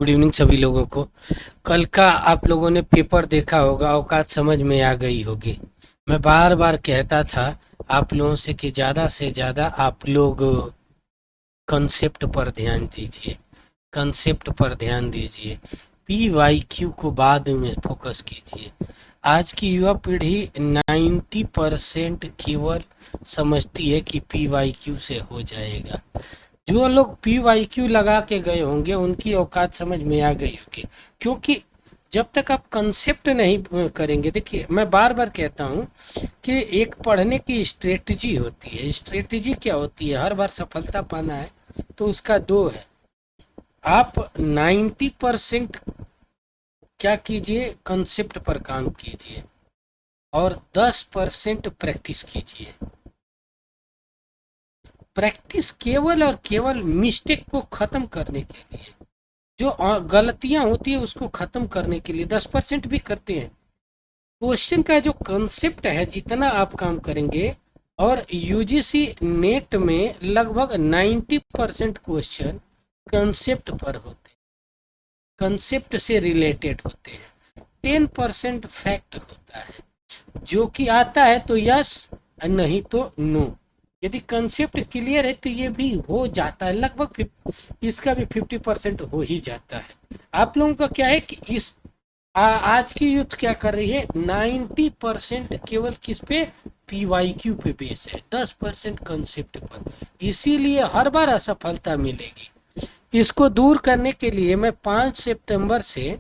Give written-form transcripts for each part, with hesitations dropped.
Good evening सभी लोगों को। कल का आप लोगों ने पेपर देखा होगा, औकात समझ में आ गई होगी। मैं बार बार कहता था आप लोगों से ज़्यादा आप लोग कंसेप्ट पर ध्यान दीजिए, कंसेप्ट पर ध्यान दीजिए। पी वाई क्यू को बाद में फोकस कीजिए। आज की युवा पीढ़ी 90% केवल समझती है कि पी वाई क्यू से हो जाएगा। जो लोग पी वाई क्यू लगा के गए होंगे उनकी औकात समझ में आ गई होगी, क्योंकि जब तक आप कंसेप्ट नहीं करेंगे। देखिए, मैं बार बार कहता हूँ कि एक पढ़ने की स्ट्रेटजी होती है। स्ट्रेटजी क्या होती है? हर बार सफलता पाना है तो उसका दो है। आप 90% क्या कीजिए, कंसेप्ट पर काम कीजिए और 10% प्रैक्टिस कीजिए। प्रैक्टिस केवल और केवल मिस्टेक को ख़त्म करने के लिए, जो गलतियां होती है उसको ख़त्म करने के लिए 10% भी करते हैं। क्वेश्चन का जो कंसेप्ट है, जितना आप काम करेंगे, और यूजीसी नेट में लगभग 90% क्वेश्चन कंसेप्ट पर होते हैं, कंसेप्ट से रिलेटेड होते हैं। 10% फैक्ट होता है, जो कि आता है तो यस, नहीं तो नो। यदि कंसेप्ट क्लियर है तो ये भी हो जाता है, लगभग इसका भी 50% हो ही जाता है। आप लोगों का क्या है कि आज की यूथ क्या कर रही है, 90% केवल किस पे, पी वाई क्यू पे बेस है, 10% कंसेप्ट पर। इसीलिए हर बार असफलता मिलेगी। इसको दूर करने के लिए मैं 5 सितंबर से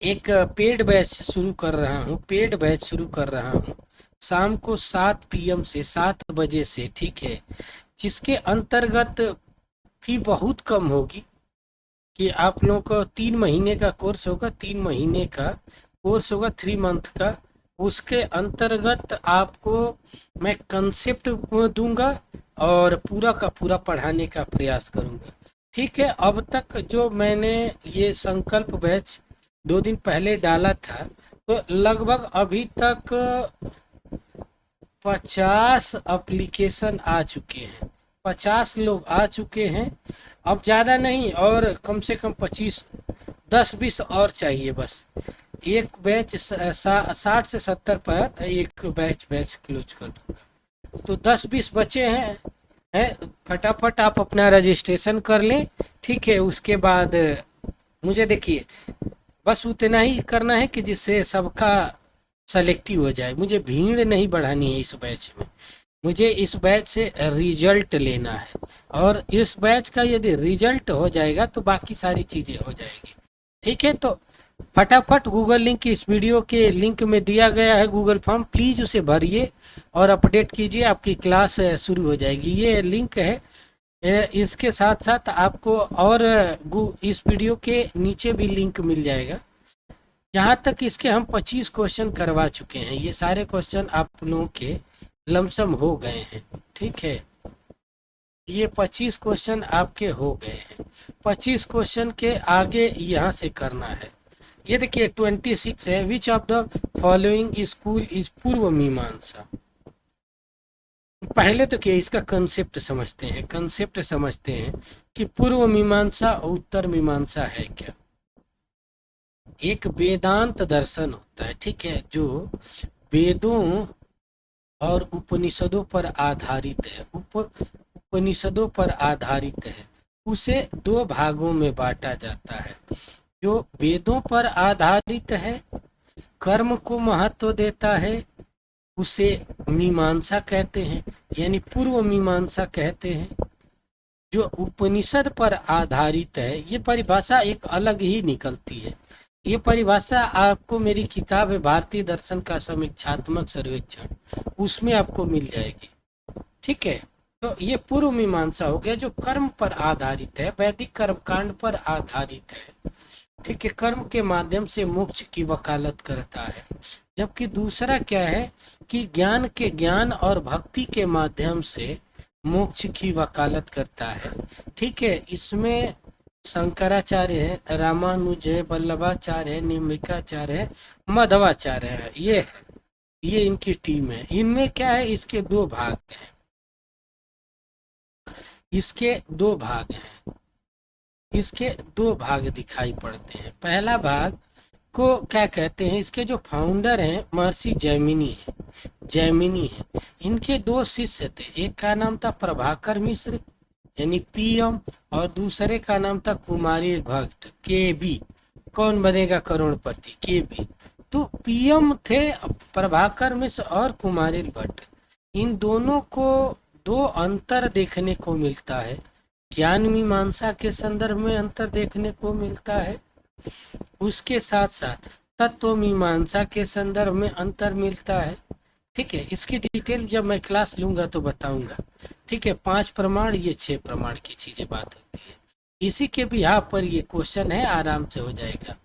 एक पेड बैच शुरू कर रहा हूँ, पेड बैच शुरू कर रहा हूँ शाम को 7 PM से 7 बजे से, ठीक है। जिसके अंतर्गत फी बहुत कम होगी कि आप लोगों को 3 महीने का कोर्स होगा, 3 महीने का कोर्स होगा, 3 मंथ का। उसके अंतर्गत आपको मैं कंसेप्ट दूंगा और पूरा का पूरा पढ़ाने का प्रयास करूंगा, ठीक है। अब तक जो मैंने ये संकल्प बैच 2 दिन पहले डाला था, तो लगभग अभी तक 50 एप्लीकेशन आ चुके हैं, 50 लोग आ चुके हैं। अब ज़्यादा नहीं, और कम से कम 25, 10-20 और चाहिए बस। एक बैच 60 से 70 पर एक बैच क्लोज कर दूंगा, तो 10-20 बचे हैं। फटाफट आप अपना रजिस्ट्रेशन कर लें, ठीक है। उसके बाद मुझे देखिए, बस उतना ही करना है कि जिससे सबका सेलेक्टिव हो जाए। मुझे भीड़ नहीं बढ़ानी है इस बैच में, मुझे इस बैच से रिजल्ट लेना है। और इस बैच का यदि रिजल्ट हो जाएगा तो बाकी सारी चीज़ें हो जाएगी, ठीक है। तो फटाफट गूगल लिंक इस वीडियो के लिंक में दिया गया है, गूगल फॉर्म, प्लीज़ उसे भरिए और अपडेट कीजिए, आपकी क्लास शुरू हो जाएगी। ये लिंक है। इसके साथ साथ आपको और इस वीडियो के नीचे भी लिंक मिल जाएगा। यहाँ तक इसके हम 25 क्वेश्चन करवा चुके हैं। ये सारे क्वेश्चन आप लोगों के लमसम हो गए हैं, ठीक है। ये 25 क्वेश्चन आपके हो गए हैं। 25 क्वेश्चन के आगे यहाँ से करना है। ये देखिए 26 है, which of the following school is पूर्व मीमांसा। पहले तो क्या, इसका कंसेप्ट समझते हैं, कंसेप्ट समझते हैं कि पूर्व मीमांसा और उत्तर मीमांसा है क्या। एक वेदांत दर्शन होता है, ठीक है, जो वेदों और उपनिषदों पर आधारित है, उपनिषदों पर आधारित है। उसे 2 भागों में बांटा जाता है। जो वेदों पर आधारित है, कर्म को महत्व देता है, उसे मीमांसा कहते हैं, यानी पूर्व मीमांसा कहते हैं। जो उपनिषद पर आधारित है, ये परिभाषा एक अलग ही निकलती है। ये परिभाषा आपको मेरी किताब है भारतीय दर्शन का समीक्षात्मक सर्वेक्षण, उसमें आपको मिल जाएगी, ठीक है। तो ये पूर्व मीमांसा हो गया, जो कर्म पर आधारित है, वैदिक कर्मकांड पर आधारित है, ठीक है, कर्म के माध्यम से मोक्ष की वकालत करता है। जबकि दूसरा क्या है कि ज्ञान और भक्ति के माध्यम से मोक्ष की वकालत करता है, ठीक है। इसमें शंकराचार्य है, रामानुज है, वल्लभाचार्य है, निम्बिकाचार्य है, माधवाचार्य है। ये इनकी टीम है। इनमें क्या है, इसके 2 भाग हैं, इसके 2 भाग हैं। इसके दो भाग दिखाई पड़ते हैं। पहला भाग को क्या कहते हैं, इसके जो फाउंडर हैं महर्षि जैमिनी है। इनके दो शिष्य थे, एक का नाम था प्रभाकर मिश्र यानी पीएम, और दूसरे का नाम था कुमारी भट्ट के बी। कौन बनेगा करोड़पति, के बी। तो पीएम थे प्रभाकर मिश्र और कुमारी भट्ट। इन दोनों को दो अंतर देखने को मिलता है। ज्ञान मीमांसा के संदर्भ में अंतर देखने को मिलता है, उसके साथ साथ तत्व मीमांसा के संदर्भ में अंतर मिलता है। ठीक है, इसकी डिटेल जब मैं क्लास लूंगा तो बताऊंगा। ठीक है, 5 प्रमाण, ये 6 प्रमाण की चीजें बात होती है। इसी के भी यहाँ पर ये क्वेश्चन है, आराम से हो जाएगा।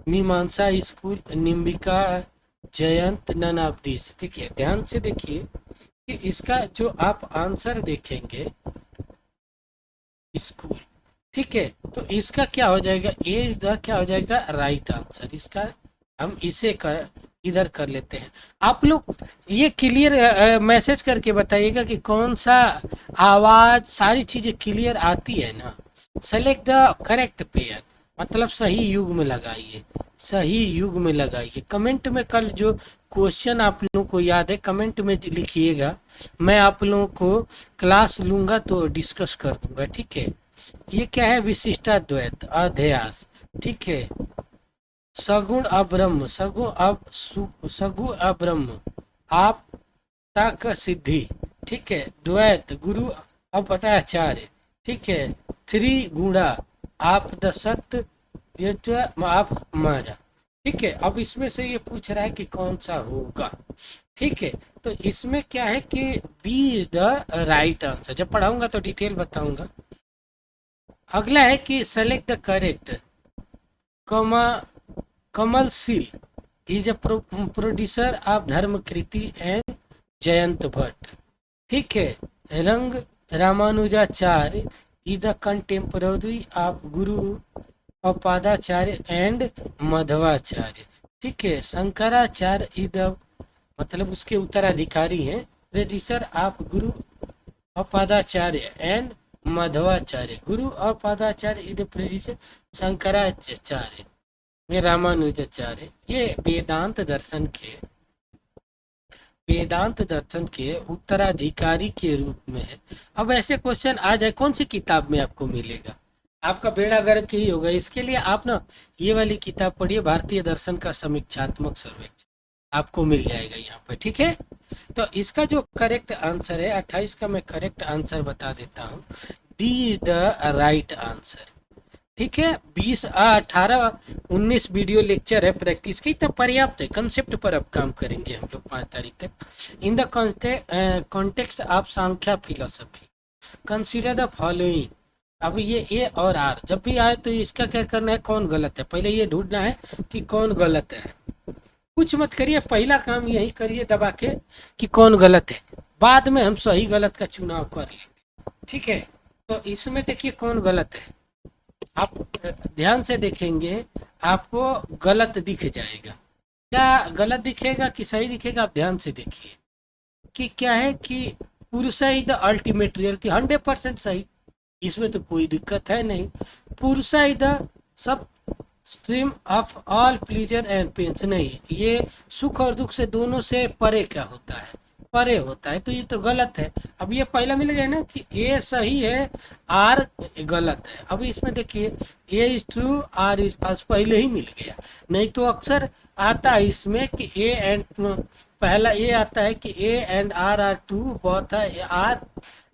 Mimamsa school, Nimbika, Jayant, none of this. ठीक है, ध्यान से देखिए कि इसका जो आप आंसर देखेंगे स्कूल, ठीक है, तो इसका क्या हो जाएगा, ए इज द क्या हो जाएगा राइट आंसर। इसका हम इसे इधर कर लेते हैं। आप लोग ये क्लियर मैसेज करके बताइएगा कि कौन सा आवाज, सारी चीजें क्लियर आती है ना। सेलेक्ट द करेक्ट पेयर, मतलब सही युग में लगाइए, सही युग में लगाइए। कमेंट में कल जो क्वेश्चन आप लोगों को याद है कमेंट में लिखिएगा, मैं आप लोगों को क्लास लूंगा तो डिस्कस कर दूंगा। ठीक है, ये क्या है, विशिष्टाद्वैत अध्यास। ठीक है, सगुण अब्रह्म, सगु अब्रह्म आप तक सिद्धि। ठीक है, द्वैत गुरु अपताचार्य। ठीक है, त्रिगुणा आप द सत्य आप मारा। ठीक है, अब इसमें से ये पूछ रहा है कि कौन सा होगा। ठीक है, तो इसमें क्या है कि B is the right answer. जब पढ़ाऊंगा तो डिटेल बताऊंगा। अगला है कि select the correct. Kamalashila is a producer of Dharmakirti and Jayant Bhatt. ठीक है, Ranga Ramanujacharya is the contemporary of Guru Apadacharya and Madhvacharya. ठीक है, शंकराचार्य इज द मतलब उसके उत्तराधिकारी हैं, producer of Guru Apadacharya and Madhvacharya. Guru अपादाचार्य is the producer Shankaracharya में रामानुजाचार्य। ये वेदांत दर्शन के उत्तराधिकारी के रूप में है। अब ऐसे क्वेश्चन आ जाए कौन सी किताब में आपको मिलेगा, आपका बेड़ा गर्क ही होगा। इसके लिए आप ना ये वाली किताब पढ़िए, भारतीय दर्शन का समीक्षात्मक सर्वेक्षण, आपको मिल जाएगा यहाँ पर। ठीक है, तो इसका जो करेक्ट आंसर है 28 का मैं करेक्ट आंसर बता देता हूँ, D is the right answer. ठीक है, 20 18 19 वीडियो लेक्चर है प्रैक्टिस की, तब पर्याप्त है। कंसेप्ट पर अब काम करेंगे हम लोग 5 तारीख तक। In the context of Sankhya philosophy consider the following. अब ये ए और आर जब भी आए तो इसका क्या करना है, कौन गलत है, पहले ये ढूंढना है कि कौन गलत है। कुछ मत करिए, पहला काम यही करिए दबा के कि कौन गलत है, बाद में हम सही गलत का चुनाव कर लेंगे। ठीक है, तो इसमें देखिए कौन गलत है, आप ध्यान से देखेंगे आपको गलत दिख जाएगा। क्या गलत दिखेगा कि सही दिखेगा, आप ध्यान से देखिए कि क्या है कि पुरुष ही द अल्टीमेट रियलिटी, 100% सही, इसमें तो कोई दिक्कत है नहीं। पुरुष ही the sub stream of all pleasure and pains, नहीं, ये सुख और दुख से दोनों से परे क्या होता है, परे होता है, तो ये तो गलत है। अब ये पहला मिल गया ना कि ए सही है आर गलत है। अब इसमें देखिए A is true R is false, पहले ही मिल गया, नहीं तो अक्सर आता है इसमें कि ए एंड, पहला ए आता है कि A and R are true, both are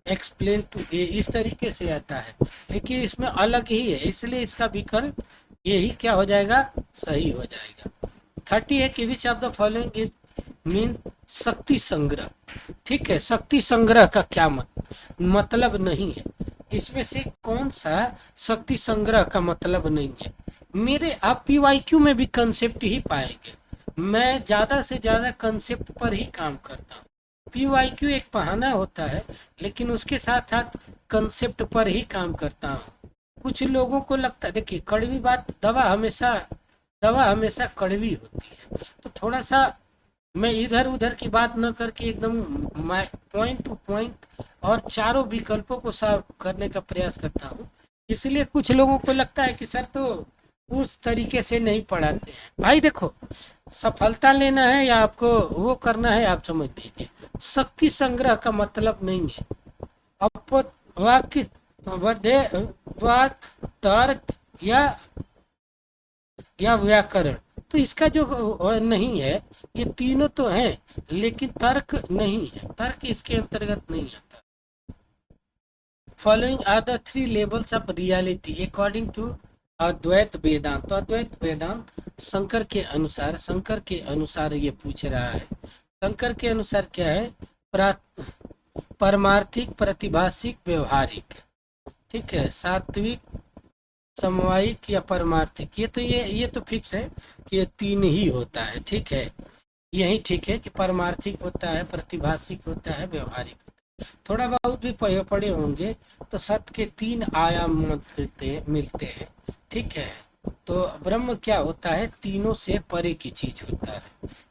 explain to A, इस तरीके से आता है, लेकिन इसमें अलग ही है, इसलिए इसका विकल्प यही क्या हो जाएगा, सही हो जाएगा। 30 है कि विच of the following is mean शक्ति संग्रह। ठीक है, शक्ति संग्रह का क्या मतलब नहीं है, इसमें से कौन सा शक्ति संग्रह का मतलब नहीं है। मेरे आप पीवाईक्यू में भी कंसेप्ट ही पाएंगे, मैं ज्यादा से ज्यादा कंसेप्ट पर ही काम करता हूँ। पीवाईक्यू एक बहाना होता है, लेकिन उसके साथ साथ कंसेप्ट पर ही काम करता हूँ। कुछ लोगों को लगता है, देखिए कड़वी बात, दवा हमेशा कड़वी होती है, तो थोड़ा सा मैं इधर उधर की बात न करके एकदम पॉइंट टू पॉइंट और चारों विकल्पों को साफ करने का प्रयास करता हूँ। इसलिए कुछ लोगों को लगता है कि सर तो उस तरीके से नहीं पढ़ाते हैं। भाई देखो, सफलता लेना है या आपको वो करना है, आप समझ लीजिए। शक्ति संग्रह का मतलब नहीं है अप वाक्य वाक तर्क या व्याकरण। तो इसका जो नहीं है, ये तीनों तो हैं लेकिन तर्क नहीं है, तर्क इसके अंतर्गत नहीं आता। Following are the three levels of reality according to Advaita Vedanta. तो अद्वैत वेदांत शंकर के अनुसार ये पूछ रहा है। शंकर के अनुसार क्या है? परमार्थिक, प्रतिभाषिक, व्यवहारिक। ठीक है, सात्विक, समवायिक या परमार्थिक। ये तो फिक्स है कि ये तीन ही होता है। ठीक है, यही ठीक है कि परमार्थिक होता है, प्रतिभाषिक होता है, व्यवहारिक होता है। थोड़ा बहुत भी पढ़े होंगे तो सत्य के तीन आयाम मिलते हैं। ठीक है, तो ब्रह्म क्या होता है? तीनों से परे की चीज होता है।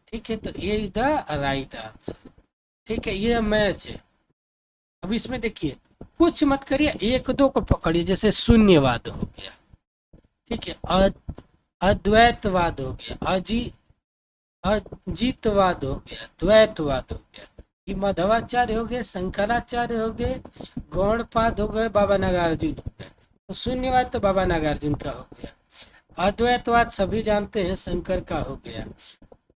ठीक है, तो ये इज द राइट आंसर। ठीक है, ये मैच है। अब इसमें देखिए, कुछ मत करिए, एक दो को पकड़िए। जैसे शून्यवाद हो गया, ठीक है, अद्वैतवाद हो गया, अजीतवाद हो गया, द्वैतवाद हो गया, ये मध्वाचार्य हो गए, शंकराचार्य हो गए, गौड़पाद हो गए, बाबा नागार्जुन हो गए। तो शून्यवाद तो बाबा नागार्जुन का हो गया। अद्वैतवाद सभी जानते हैं, शंकर का हो गया।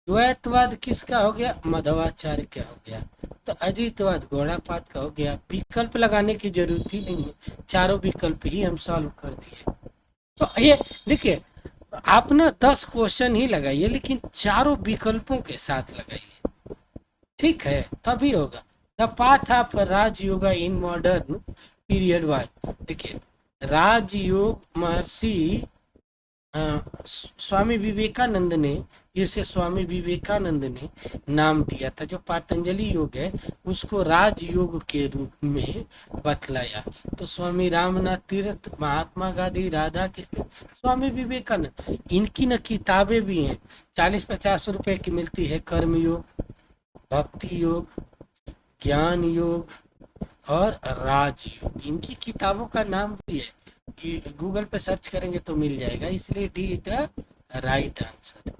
द्वैतवाद किसका हो गया? मध्वाचार्य का हो गया। तो अजीतवाद गौड़ापाद का हो गया। विकल्प लगाने की जरूरत ही नहीं है, चारों विकल्प ही हम सॉल्व कर दिए। तो ये देखिए, आप ना 10 क्वेश्चन ही लगाइए लेकिन चारों विकल्पों के साथ लगाइए। ठीक है, तभी होगा। The path of Rajyoga in modern period why. देखिए, राजयोग महर्षि स्वामी विवेकानंद ने, इसे स्वामी विवेकानंद ने नाम दिया था। जो पतंजलि योग है उसको राजयोग के रूप में बतलाया। तो स्वामी रामनाथ तीर्थ, महात्मा गांधी, राधा कृष्ण, स्वामी विवेकानंद, इनकी न किताबें भी हैं, 40-50 रुपए की मिलती है। कर्म योग, भक्ति योग, ज्ञान योग और राजयोग, इनकी किताबों का नाम भी है। गूगल पे सर्च करेंगे तो मिल जाएगा। इसलिए D is the right answer.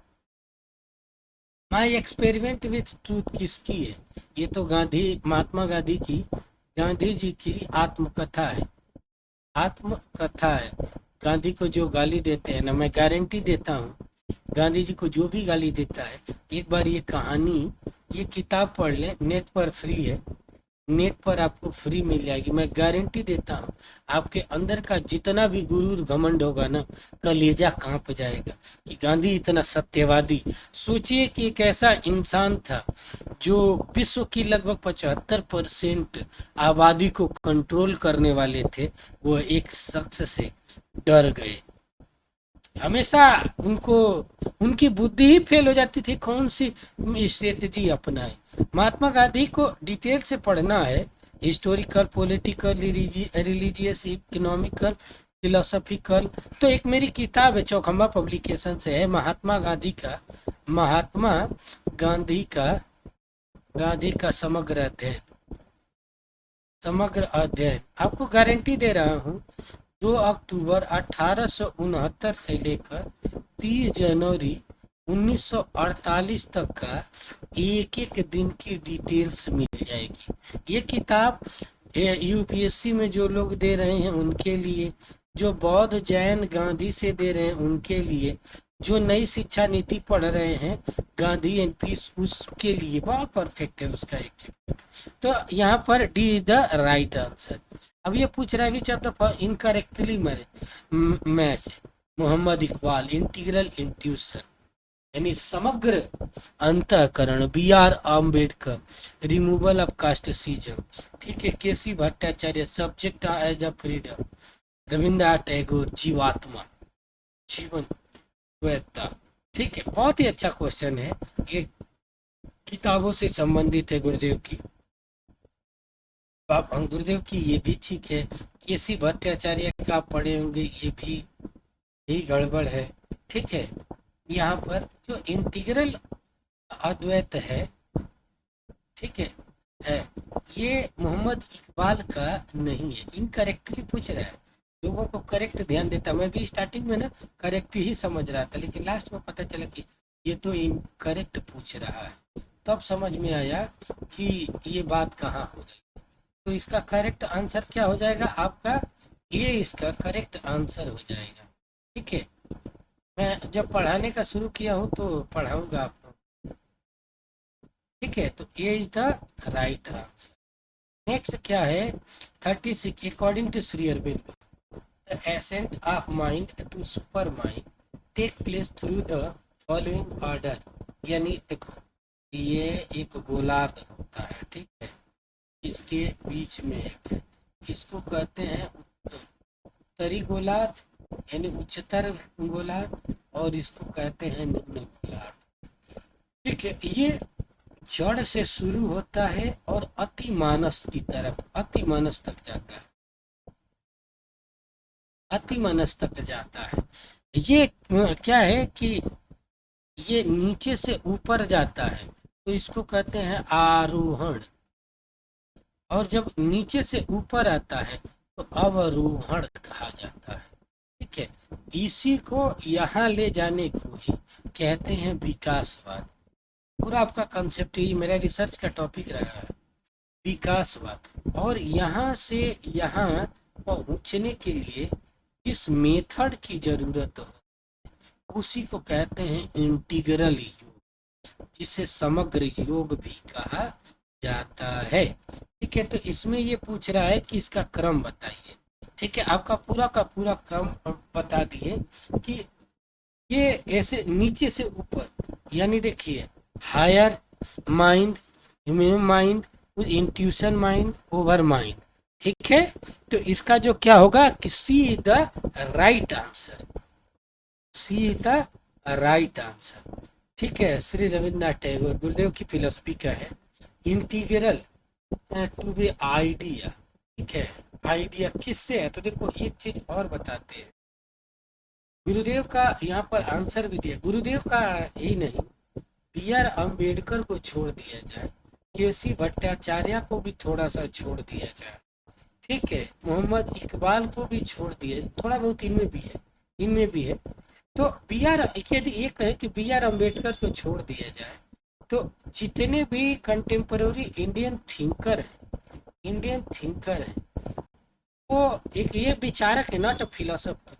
My experiment with truth किसकी है? ये तो महात्मा गांधी जी की आत्मकथा है। आत्मकथा है। गांधी को जो गाली देते हैं ना, मैं गारंटी देता हूँ, गांधी जी को जो भी गाली देता है, एक बार ये कहानी, ये किताब पढ़ ले, नेट पर फ्री है, नेट पर आपको फ्री मिल जाएगी। मैं गारंटी देता हूँ, आपके अंदर का जितना भी गुरूर घमंड होगा ना, कलेजा कांप जाएगा कि गांधी इतना सत्यवादी। सोचिए कि एक ऐसा इंसान था जो विश्व की लगभग 75% आबादी को कंट्रोल करने वाले थे, वो एक शख्स से डर गए। हमेशा उनको, उनकी बुद्धि ही फेल हो जाती थी, कौन सी स्ट्रेटेजी अपनाए। महात्मा गांधी को डिटेल से पढ़ना है, historical, political, religious, economical, philosophical. तो एक मेरी किताब है, चौखंबा पब्लिकेशन से है, महात्मा गांधी का समग्र अध्ययन। आपको गारंटी दे रहा हूँ, 2 अक्टूबर 1869 से लेकर 30 जनवरी 1948 तक का एक एक दिन की डिटेल्स मिल जाएगी। ये किताब यूपीएससी में जो लोग दे रहे हैं उनके लिए, जो बौद्ध, जैन, गांधी से दे रहे हैं उनके लिए, जो नई शिक्षा नीति पढ़ रहे हैं गांधी एंड पीस, उसके लिए बहुत परफेक्ट है उसका एक चैप्टर। तो यहाँ पर D is the right answer. अब ये पूछ रहा है which of the incorrectly match Mohammad Iqbal, integral intuition यानी समग्र अंतःकरण, B R Ambedkar, removal of casteism. ठीक है, K C Bhattacharya, subject as a freedom, Rabindranath Tagore, जीवात्मा, जीवन वैधता। ठीक है, बहुत ही अच्छा क्वेश्चन है, ये किताबों से संबंधित है गुरुदेव की। गुरुदेव की ये भी ठीक है, केसी भट्टाचार्य का आप पढ़े होंगे, ये भी ही गड़बड़ है। ठीक है, यहाँ पर जो इंटीग्रल अद्वैत है, ठीक है, ये मोहम्मद इकबाल का नहीं है, इनकरेक्टली पूछ रहा है। लोगों को करेक्ट ध्यान देता। मैं भी स्टार्टिंग में ना करेक्ट ही समझ रहा था, लेकिन लास्ट में पता चला कि ये तो इनकरेक्ट पूछ रहा है। तब समझ में आया कि ये बात कहाँ हो गई। तो इसका करेक्ट आंसर क्या हो जाएगा आपका, ये इसका करेक्ट आंसर हो जाएगा। ठीक है, मैं जब पढ़ाने का शुरू किया हूँ तो पढ़ाऊंगा आपको। ठीक है, तो ये is the right answer. Next क्या है, 36, according to Shri Aurobindo the ascent of mind to super mind take place through the following order। यानी देखो, ये एक गोलार्ध होता है, ठीक है, इसके बीच में एक है, इसको कहते हैं उत्तरी गोलार्ध यानी उच्चतर गोलार्ध, और इसको कहते हैं निम्न गोलार्ध। ठीक है, ये जड़ से शुरू होता है और अति मानस की तरफ, अति मानस तक जाता है, अति मानस तक जाता है। ये क्या है कि ये नीचे से ऊपर जाता है तो इसको कहते हैं आरोहण, और जब नीचे से ऊपर आता है तो अवरोहण कहा जाता है। ठीक है, इसी को यहाँ ले जाने को ही कहते हैं विकासवाद। पूरा आपका कंसेप्ट ही मेरा रिसर्च का टॉपिक रहा है, विकासवाद। और यहाँ से यहाँ पहुँचने के लिए जिस मेथड की जरूरत हो उसी को कहते हैं इंटीग्रल योग, जिसे समग्र योग भी कहा जाता है। ठीक है, तो इसमें ये पूछ रहा है कि इसका क्रम बताइए। ठीक है, आपका पूरा का पूरा क्रम बता दिए कि ये ऐसे नीचे से ऊपर, यानी देखिए higher mind, mind, intuition mind, over mind. ठीक है, तो इसका जो क्या होगा कि C is the right answer, C is the right answer. ठीक है, श्री रविन्द्रनाथ टैगोर गुरुदेव की फिलोसफी का है इंटीग्रल टू बी आइडिया। ठीक है, आइडिया किससे है, तो देखो एक चीज और बताते हैं, गुरुदेव का यहाँ पर आंसर भी दिया। गुरुदेव का ही नहीं, बी आर अम्बेडकर को छोड़ दिया जाए, केसी भट्टाचार्य को भी थोड़ा सा छोड़ दिया जाए, ठीक है, मोहम्मद इकबाल को भी छोड़ दिया, थोड़ा बहुत इनमें भी है, इनमें भी है। तो बी आर, यदि ये कहे कि बी आर अम्बेडकर को छोड़ दिया जाए तो जितने भी कंटेम्पररी इंडियन थिंकर हैं, इंडियन थिंकर हैं, वो एक ये विचारक है, नॉट अ फिलोसोफर,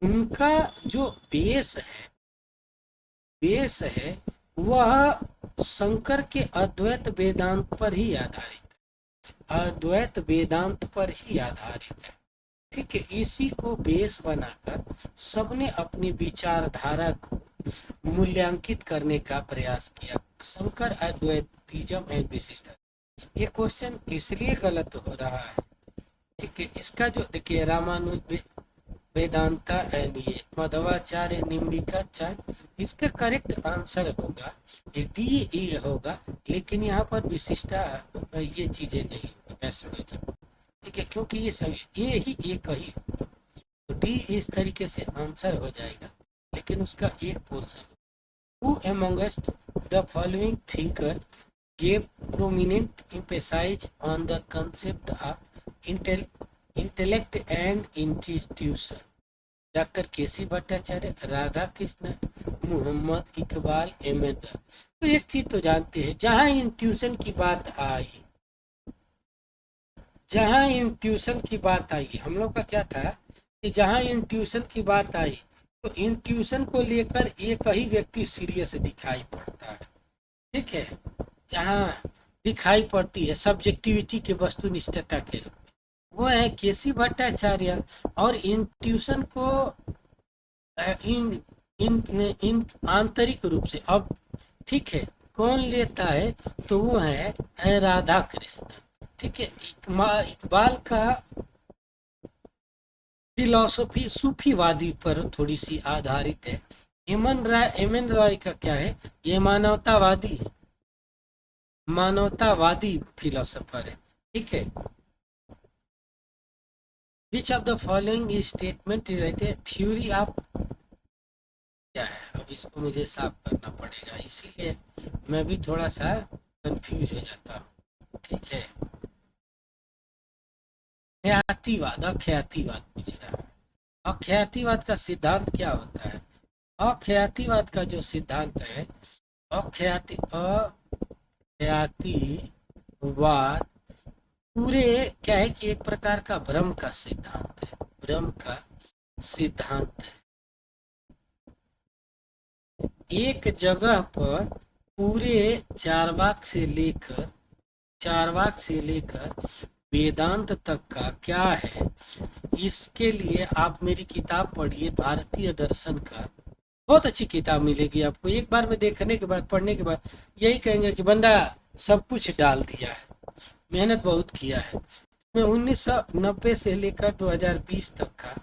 उनका जो बेस है वह शंकर के अद्वैत वेदांत पर ही आधारित है, अद्वैत वेदांत पर ही आधारित है। ठीक है, इसी को बेस बनाकर सबने अपनी विचारधारा को मूल्यांकित करने का प्रयास किया, शंकर अद्वैतिज्म एंड विशिष्ट। ये क्वेश्चन इसलिए गलत हो रहा है, ठीक है, इसका जो देखिए रामानुज वेदांता एंड ये मध्वाचार्य निम्बिकाचार्य, इसका करेक्ट आंसर होगा डी ए होगा, लेकिन यहाँ पर विशिष्टा ये चीजें नहीं मैथोलॉजी। ठीक है, क्योंकि ये सभी ये ही एक ही, तो डी इस तरीके से आंसर हो जाएगा, लेकिन उसका एक portion. Who amongst the following thinkers gave prominent emphasis on the concept of intellect and institution? Doctor K C Bhattacharya, Radha Krishna, Mohammad Iqbal, M N. तो एक चीज तो जानते हैं, जहां इंट्यूशन की बात आई, जहां इंट्यूशन की बात आई, हम लोग का क्या था कि जहां इंट्यूशन की बात आई तो इंट्यूशन को लेकर एक ही व्यक्ति सीरियस दिखाई पड़ता है। ठीक है, जहां दिखाई पड़ती है सब्जेक्टिविटी के वस्तुनिष्ठता के रूप में, वो है केसी भट्टाचार्य, और इंट्यूशन को इन इन आंतरिक रूप से, अब ठीक है, कौन लेता है, तो वो है राधा कृष्ण। ठीक है, इकबाल का फिलॉसफी सूफीवादी पर थोड़ी सी आधारित है। एम एन रॉय का क्या है, ये मानवतावादी है, मानवतावादी फिलोसोफर है। ठीक है, which of the following statement रहते हैं थ्योरी ऑफ, क्या है, अब इसको मुझे साफ करना पड़ेगा, इसीलिए मैं भी थोड़ा सा कंफ्यूज हो जाता हूँ। ठीक है, ख्यातिवाद, अख्यातिवाद पूछ रहा है। अख्यातिवाद का सिद्धांत क्या होता है? अख्यातिवाद का जो सिद्धांत है, अख्यातिवाद पूरे क्या है कि एक प्रकार का भ्रम का सिद्धांत है, भ्रम का सिद्धांत है। एक जगह पर पूरे चारवाक से लेकर वेदांत तक का क्या है, इसके लिए आप मेरी किताब पढ़िए, भारतीय दर्शन का। बहुत अच्छी किताब मिलेगी आपको, एक बार में देखने के बाद, पढ़ने के बाद यही कहेंगे कि बंदा सब कुछ डाल दिया है, मेहनत बहुत किया है। मैं 1990 से लेकर 2020 तक का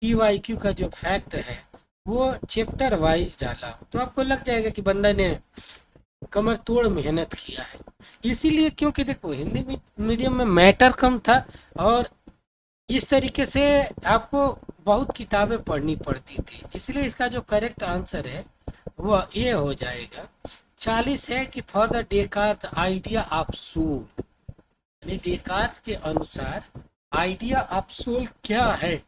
PYQ का जो फैक्ट है वो चैप्टर वाइज डाला, तो आपको लग जाएगा कि बंदा ने कमर तोड़ मेहनत किया है। इसीलिए क्योंकि देखो हिंदी मीडियम में मैटर कम था और इस तरीके से आपको बहुत किताबें पढ़नी पड़ती थी, इसलिए इसका जो करेक्ट आंसर है वो ये हो जाएगा। 40 है कि for the Descartes idea of soul, यानी डेकार्ट के अनुसार आइडिया ऑफ सोल क्या है।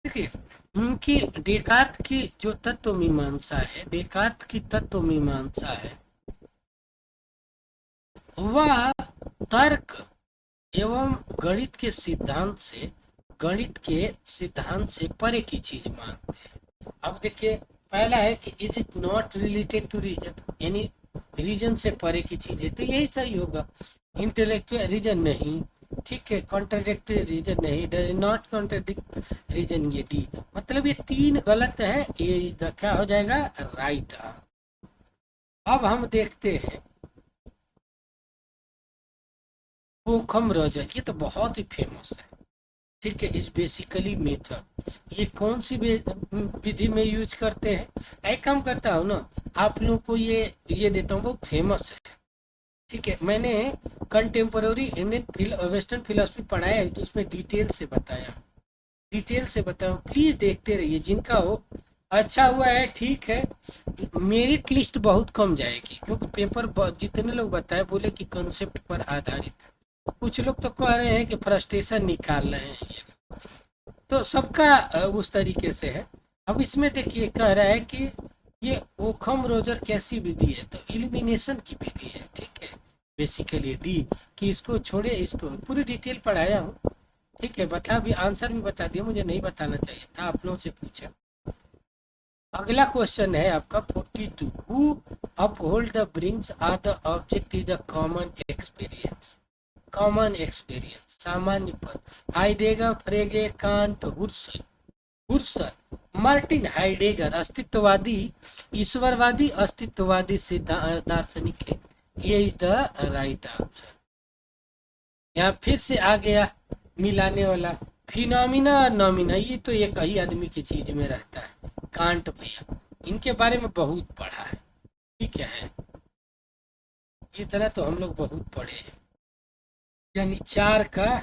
देखिए उनकी डेकार्ट की जो तत्व मीमांसा है, डेकार्ट की तत्व मीमांसा है, वह तर्क एवं गणित के सिद्धांत से परे की चीज मानते हैं। अब देखिए पहला है कि is it not related to reason, यानी रीजन से परे की चीज है, तो यही सही होगा। इंटेलेक्चुअल रीजन नहीं, ठीक है, कॉन्ट्राडिक्टरी रीजन नहीं, डज नॉट कॉन्ट्राडिक्ट रीजन, ये डी, मतलब ये तीन गलत है, ये क्या हो जाएगा, राइट। अब हम देखते हैं ओखम रोजर, ये तो बहुत ही फेमस है, ठीक है। इस बेसिकली मेथड, ये कौन सी विधि में यूज करते हैं, एक काम करता हूँ ना, आप लोगों को ये देता हूँ, बहुत फेमस है, ठीक है। मैंने कंटेम्पोररी इंडियन वेस्टर्न फिलोसफी पढ़ाया है, तो उसमें डिटेल से बताया, प्लीज देखते रहिए, जिनका हो अच्छा हुआ है, ठीक है। मेरिट लिस्ट बहुत कम जाएगी, क्योंकि पेपर जितने लोग बताए बोले कि कंसेप्ट पर आधारित है, कुछ लोग तो कह रहे हैं कि फ्रस्ट्रेशन निकाल रहे हैं ये, तो सबका उस तरीके से है। अब इसमें देखिए कह रहा है कि ये ओखम रोजर कैसी विधि है, तो इल्यूमिनेशन की विधि है, ठीक है, बेसिकली डी, कि इसको छोड़े, इसको पूरी डिटेल पढ़ाया हूँ, ठीक है। बता भी, आंसर भी बता दिया, मुझे नहीं बताना चाहिए था, आप लोगों से पूछा। अगला क्वेश्चन है आपका 42, who uphold the brings are the object is the common experience, सामान्य पद, Heidegger, Frege, Kant, Husserl, Martin Heidegger अस्तित्ववादी, ईश्वरवादी, अस्तित्ववादी से दार्शनिक है, ये इज द राइट आंसर। यहाँ फिर से आ गया मिलाने वाला, फिनोमिना और नॉमिना, ये तो एक ही आदमी की चीज में रहता है, कांट भैया, इनके बारे में बहुत पढ़ा है, ठीक है, इतना तो हम लोग बहुत पढ़े हैं। यानी चार का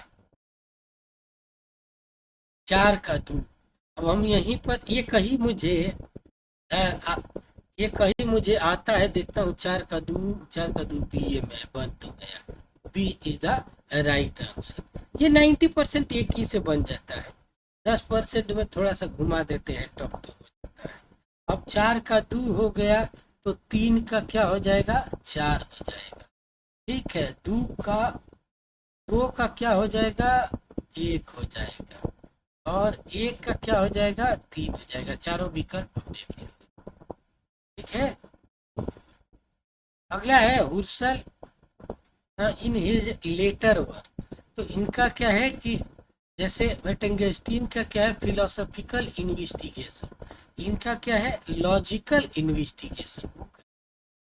दू। अब हम यहीं पर ये कहीं मुझे आता है, देखता हूँ, 4 का दू बी, ये में बन तो गया, B is the right answer. ये 90% एक ही से बन जाता है, 10% में थोड़ा सा घुमा देते हैं, टॉप तो हो जाता है। अब 4 का दू हो गया, तो 3 का क्या हो जाएगा, 4 हो जाएगा, ठीक है। 2 का क्या हो जाएगा, 1 हो जाएगा, और 1 का क्या हो जाएगा, 3 हो जाएगा, चारों विकल्प हम देखेंगे, ठीक है। अगला है हुर्सल इन हिज लेटर वर्क, तो इनका क्या है कि जैसे वेटगेन्स्टीन का क्या है, फिलोसॉफिकल इन्वेस्टिगेशन, इनका क्या है, logical investigation.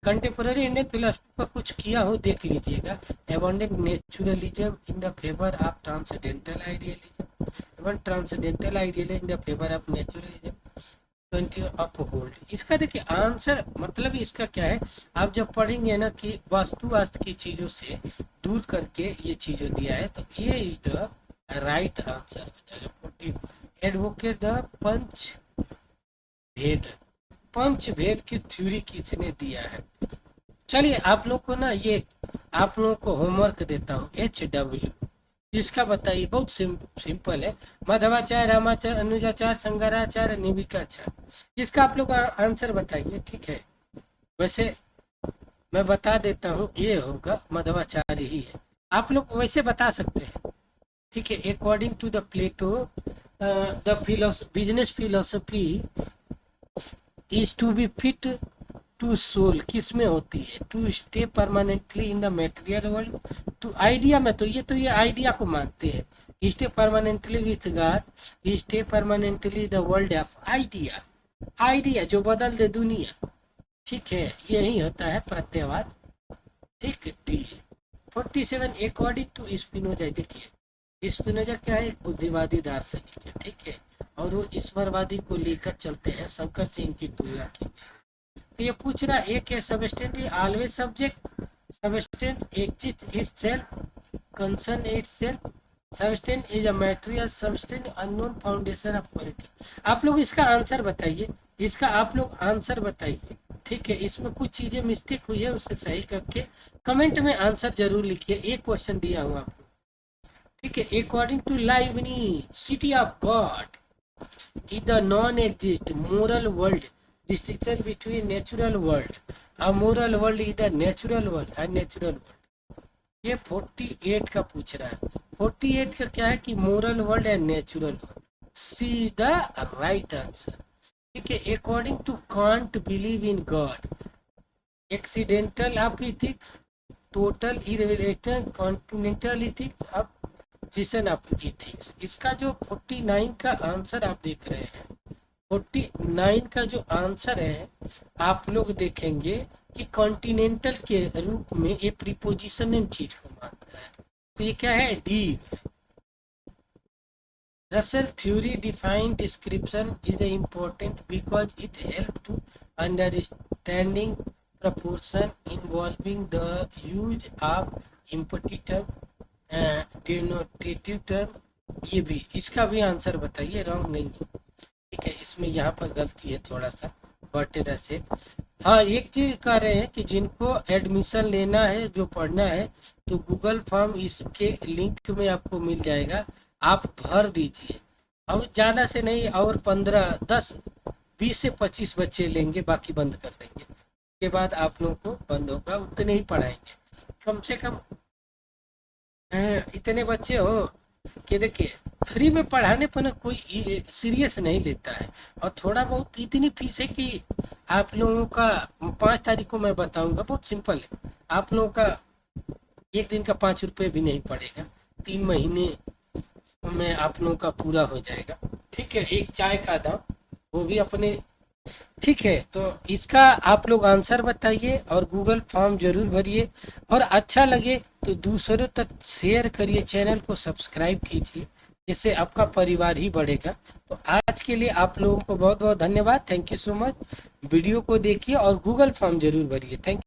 Contemporary Indian philosophy पर कुछ किया हो, देख लीजिएगा, abundant naturalism in the favour of transcendental idealism, एवं transcendental idealism in the favour of naturalism, 20 uphold. इसका देखिए आंसर, मतलब इसका क्या है, आप जब पढ़ेंगे ना कि वास्तु की चीजों से दूर करके ये चीजों दिया है, तो ये इज द राइट आंसर हो जाएगा। 40 एडवोकेट द पंच भेद की थ्योरी किसने दिया है। चलिए आप लोग को ना, ये आप लोगों को होमवर्क देता हूँ, HW इसका बताइए, बहुत सिंपल है। माधवाचार्य, रामाचार्य, अनुजाचार्य, संगराचार्य, निविकाचार्य। इसका आप लोग आंसर बताइए, ठीक है। वैसे मैं बता देता हूँ, ये होगा मध्वाचार्य ही है। आप लोग वैसे बता सकते हैं, ठीक है। According to the Plato, the business philosophy is to be fit to soul, किस में होती है? To stay permanently in the material world. To idea में, तो ये आइडिया को मानते हैं। Stay permanently with God, stay permanently the world of idea. Idea जो बदल दे दुनिया, ठीक है, यही होता है प्रत्ययवाद। ठीक है, डी 47 अकॉर्डिंग टू स्पिनोजा। देखिए स्पिनोजा क्या है? एक बुद्धिवादी दार्शनिक है, ठीक है, और वो ईश्वरवादी को लेकर चलते हैं, शंकर से इनकी तुलना की। तो ये पूछ रहा है, एक है substance always subject, substance exist itself, concern itself, substance is a material, substance unknown foundation of quality. आप लोग इसका आंसर बताइए, इसका आप लोग आंसर बताइए, ठीक है। इसमें कुछ चीजें मिस्टेक हुई है, उससे सही करके कमेंट में आंसर जरूर लिखिए। एक क्वेश्चन दिया हूँ आपको, ठीक है। According to Leibniz, city of God is the non-exist moral world, distinction between natural world, a moral world is the natural world, a natural world। ये 48 का पूछ रहा है। 48 का क्या है कि moral world and natural world, C the right answer, ठीक है। According to Kant believe in God, accidental of ethics, total irrelation, continental ethics, अब जिसन ऑफ इथिक्स। इसका जो 49 का आंसर आप देख रहे हैं, 49 का जो आंसर है, आप लोग देखेंगे कि कॉन्टिनेंटल के रूप में ये प्रीपोजिशनल चीज को मानता है। तो ये क्या है? D. Russell theory define description is important because it help to understanding proportion involving the use of empty term, denotative term. ये भी, इसका भी आंसर बताइए, रॉन्ग नहीं है, ठीक है। इसमें यहाँ पर गलती है थोड़ा सा, बटेरा से। हाँ, एक चीज कह रहे हैं कि जिनको एडमिशन लेना है, जो पढ़ना है, तो गूगल फॉर्म इसके लिंक में आपको मिल जाएगा, आप भर दीजिए। अब ज़्यादा से नहीं, और 15 10 20 से 25 बच्चे लेंगे, बाकी बंद कर देंगे। उसके बाद आप लोगों को बंद होगा, उतने ही पढ़ाएंगे। कम से कम इतने बच्चे हो कि देखिए फ्री में पढ़ाने पर ना कोई सीरियस नहीं लेता है। और थोड़ा बहुत इतनी फीस है कि आप लोगों का 5 तारीख को मैं बताऊंगा, बहुत सिंपल है। आप लोगों का एक दिन का 5 रुपये भी नहीं पड़ेगा, 3 महीने में आप लोगों का पूरा हो जाएगा, ठीक है। एक चाय का दाम, वो भी अपने, ठीक है। तो इसका आप लोग आंसर बताइए और गूगल फॉर्म जरूर भरिए, और अच्छा लगे तो दूसरों तक शेयर करिए, चैनल को सब्सक्राइब कीजिए, जिससे आपका परिवार ही बढ़ेगा। तो आज के लिए आप लोगों को बहुत बहुत धन्यवाद, thank you so much. Video को देखिए और गूगल फॉर्म जरूर भरिए, थैंक यू।